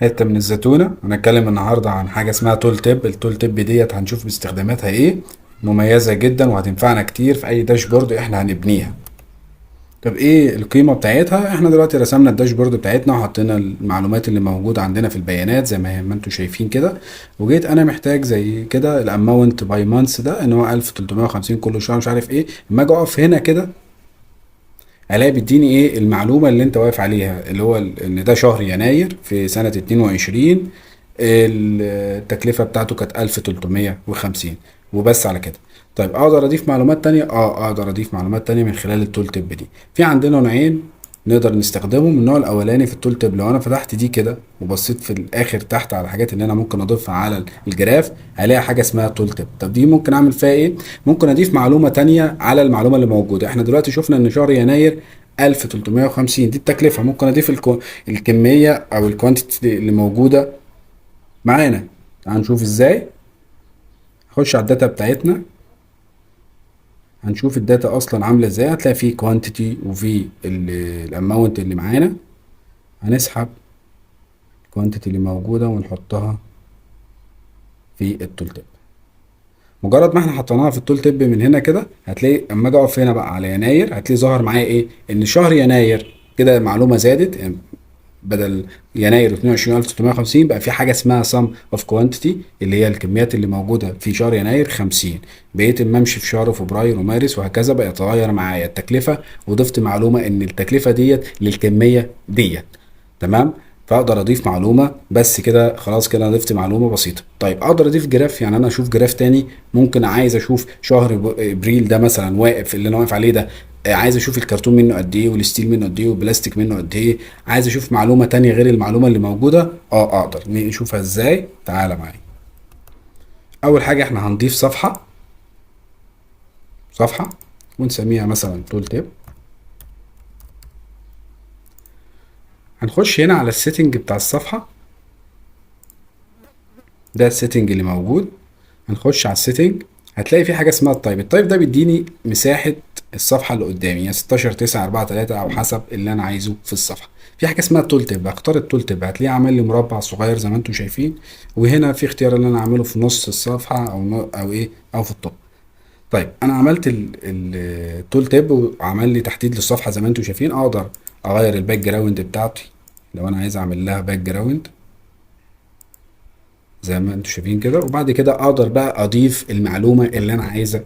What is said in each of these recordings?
حته من الزتونه. هنتكلم النهارده عن حاجه اسمها تول تيب. التول تيب ديت هنشوف باستخداماتها ايه، مميزه جدا وهتنفعنا كتير في اي داشبورد احنا هنبنيها. طب ايه القيمه بتاعتها؟ احنا دلوقتي رسمنا الداشبورد بتاعتنا وحطينا المعلومات اللي موجوده عندنا في البيانات زي ما انتم شايفين كده. وجيت انا محتاج زي كده الاماونت باي مانث ده ان هو 1350 كل شهر، مش عارف ايه. اما اجي اقف هنا كده الاقي بيديني ايه المعلومه اللي انت واقف عليها، اللي هو ان ده شهر يناير في سنه 22. التكلفه بتاعته كانت 1350 وبس على كده. طيب اقدر اضيف معلومات تانية؟ اقدر اضيف معلومات تانية من خلال التول تيب دي. في عندنا نوعين نقدر نستخدمهم. النوع الاولاني في التول تيب، لو انا فتحت دي كده وبصيت في الاخر تحت على الحاجات اللي انا ممكن اضيفها على الجراف، هلاقي حاجه اسمها تول تيب. طب دي ممكن اعمل فيها ايه؟ ممكن اضيف معلومه تانية على المعلومه اللي موجوده. احنا دلوقتي شفنا ان شهر يناير 1350 دي التكلفه. ممكن اضيف الكميه او الكوانتيتي اللي موجوده معانا. تعال نشوف ازاي. نخش على الداتا بتاعتنا، هنشوف الداتا اصلا عامله ازاي. هتلاقي فيه كوانتيتي وفي الاماونت اللي معانا. هنسحب الكوانتيتي اللي موجوده ونحطها في التول تيب. مجرد ما احنا حطيناها في التول تيب من هنا كده، هتلاقي اما اجي اقف هنا بقى على يناير هتلاقي ظهر معايا ايه؟ ان شهر يناير كده معلومه زادت. يعني بدل يناير 22350 بقى في حاجه اسمها sum of quantity، اللي هي الكميات اللي موجوده في شهر يناير 50. بقيت اما امشي في شهر فبراير ومارس وهكذا بقى يتغير معايا التكلفه، وضفت معلومه ان التكلفه ديت للكميه ديت. تمام. فاقدر اضيف معلومه بس كده، خلاص كده أنا ضفت معلومه بسيطه. طيب اقدر اضيف جراف. يعني انا اشوف جراف تاني، ممكن عايز اشوف شهر ابريل ده مثلا واقف، اللي انا واقف عليه ده. عايز اشوف الكرتون منه قد ايه والستيل منه قد ايه والبلاستيك منه قد ايه. عايز اشوف معلومه تانية غير المعلومه اللي موجوده. اقدر نشوفها ازاي. تعالى معايا. اول حاجه احنا هنضيف صفحه ونسميها مثلا تول تيب. هنخش هنا على السيتنج بتاع الصفحه. ده السيتنج اللي موجود. هنخش على السيتنج، هتلاقي في حاجه اسمها التايب. التايب ده بيديني مساحه الصفحه اللي قدامي، يعني 16 9 4 3 او حسب اللي انا عايزه في الصفحه. في حاجه اسمها التول تيب. هختار التول تيب، هتلاقيه عامل لي مربع صغير زي ما انتم شايفين. وهنا في اختيار اللي انا اعمله في نص الصفحه او ايه او في الطب. طيب انا عملت التول تيب وعمل لي تحديد للصفحه زي ما انتم شايفين. اقدر اغير الباك جراوند بتاعتي لو انا عايز اعمل لها باك جراوند زي ما انتم شايفين كده. وبعد كده اقدر بقى اضيف المعلومه اللي انا عايزه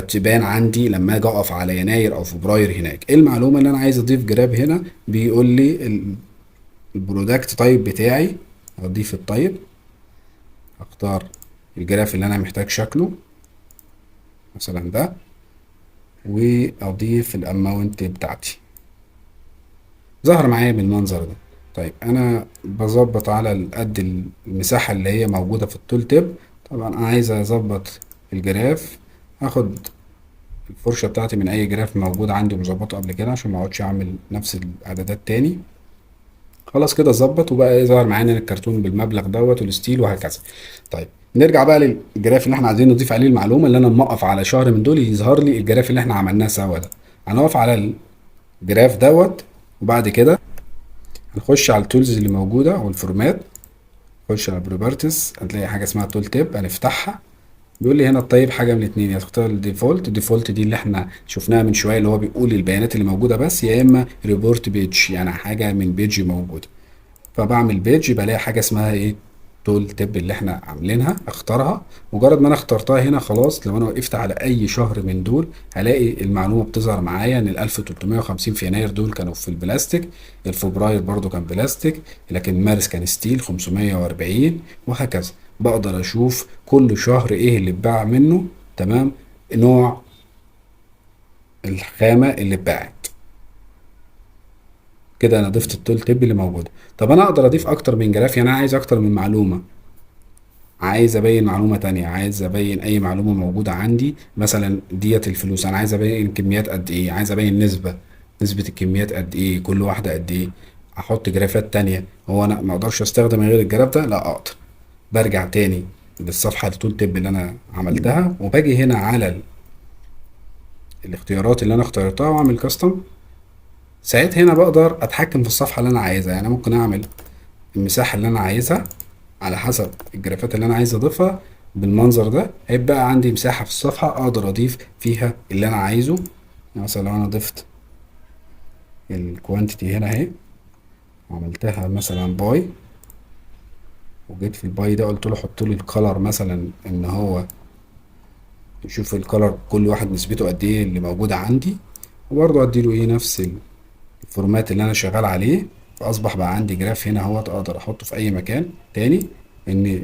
تبان عندي لما اجي اقف على يناير او فبراير. هناك ايه المعلومه اللي انا عايز اضيف جراب؟ هنا بيقول لي البرودكت تايب بتاعي. اضيف التايب، اختار الجراف اللي انا محتاج شكله مثلا ده، واضيف الاماونت بتاعتي. ظهر معايا بالمنظر ده. طيب انا بظبط على قد المساحه اللي هي موجوده في التول تيب. طبعا انا عايز اظبط الجراف. هاخد الفرشه بتاعتي من اي جراف موجود عندي مظبطه قبل كده عشان ما اقعدش اعمل نفس الاعدادات تاني. خلاص كده ظبط وبقى يظهر معانا الكرتون بالمبلغ دوت والستيل وهكذا. طيب نرجع بقى للجراف اللي احنا عايزين نضيف عليه المعلومه. اللي انا موقف على شهر من دول يظهر لي الجراف اللي احنا عملناه سوا ده. هنقف على الجراف دوت، وبعد كده هنخش على التولز اللي موجوده والفورمات. نخش على بروبرتيز، هتلاقي حاجه اسمها تول تيب هنفتحها. بيقول لي هنا الطيب حاجه من اتنين، يا تختار الديفولت. الديفولت دي اللي احنا شفناها من شويه، اللي هو بيقول البيانات اللي موجوده بس، يا اما ريبورت بيج يعني حاجه من بيج موجوده. فبعمل بيج بلاقي حاجه اسمها ايه؟ تول تيب اللي احنا عاملينها. اختارها. مجرد ما انا اخترتها هنا خلاص، لو انا وقفت على اي شهر من دول هلاقي المعلومه بتظهر معايا ان ال 1350 في يناير دول كانوا في البلاستيك. الفبراير برضو كان بلاستيك، لكن مارس كان ستيل 540 وهكذا. بقدر اشوف كل شهر ايه اللي اتباع منه. تمام. نوع الخامه اللي اتباعت. كده انا ضفت التول تيب اللي موجوده. طب انا اقدر اضيف اكتر من جراف. يعني انا عايز اكتر من معلومه. عايز ابين معلومه تانية، عايز ابين اي معلومه موجوده عندي. مثلا ديت الفلوس، انا عايز ابين كميات قد ايه، عايز ابين نسبه الكميات قد ايه، كل واحده قد ايه. احط جرافات تانية. هو انا ما اقدرش استخدم غير الجراف ده؟ لا اقدر. برجع تاني للصفحه التول تيب اللي انا عملتها، وباجي هنا على الاختيارات اللي انا اخترتها واعمل كاستم. ساعتها هنا بقدر اتحكم في الصفحه اللي انا عايزها. يعني ممكن اعمل المساحة اللي انا عايزها على حسب الجرافات اللي انا عايز اضيفها بالمنظر ده، هيبقى عندي مساحة في الصفحة اقدر اضيف فيها اللي انا عايزه. يعني مثلا لو انا ضفت الكوانتيتي هنا اهي، عملتها مثلا باي، وجيت في الباي ده قلت له حط لي الكلر مثلا ان هو يشوف الكلر كل واحد نسبته قد ايه اللي موجودة عندي، وبرضه اديله ايه نفس الفورمات اللي انا شغال عليه. فاصبح بقى عندي جراف هنا اهوت اقدر احطه في اي مكان تاني، ان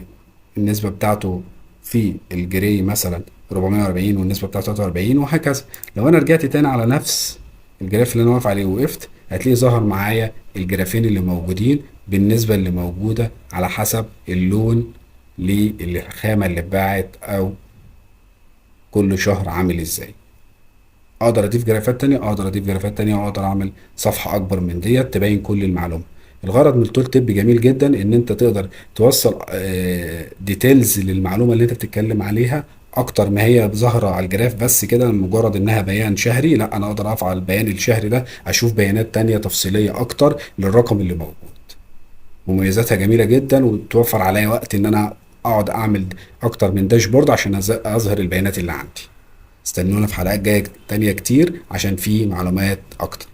النسبة بتاعته في الجري مثلا 440 والنسبة بتاعته 43 وهكذا. لو انا رجعت تاني على نفس الجراف اللي انا واقف عليه ووقفت، هتلاقي ظهر معايا الجرافين اللي موجودين بالنسبة اللي موجودة على حسب اللون للخامة اللي اتباعت او كل شهر عامل ازاي. اقدر اضيف جرافات تانية، اقدر اضيف جرافات تانية، واقدر اعمل صفحة اكبر من ديت تبين كل المعلومة. الغرض من التول تيب جميل جدا، ان انت تقدر توصل ديتيلز للمعلومة اللي انت بتتكلم عليها اكتر ما هي ظاهرة على الجراف بس كده مجرد انها بيان شهري. لا، انا اقدر ارفع البيان الشهري ده اشوف بيانات تانية تفصيلية اكتر للرقم اللي موجود. مميزاتها جميلة جدا، وتوفر عليا وقت ان انا اقعد اعمل اكتر من داشبورد عشان اظهر البيانات اللي عندي. استنونا في حلقات جاية تانية كتير عشان في معلومات أكتر.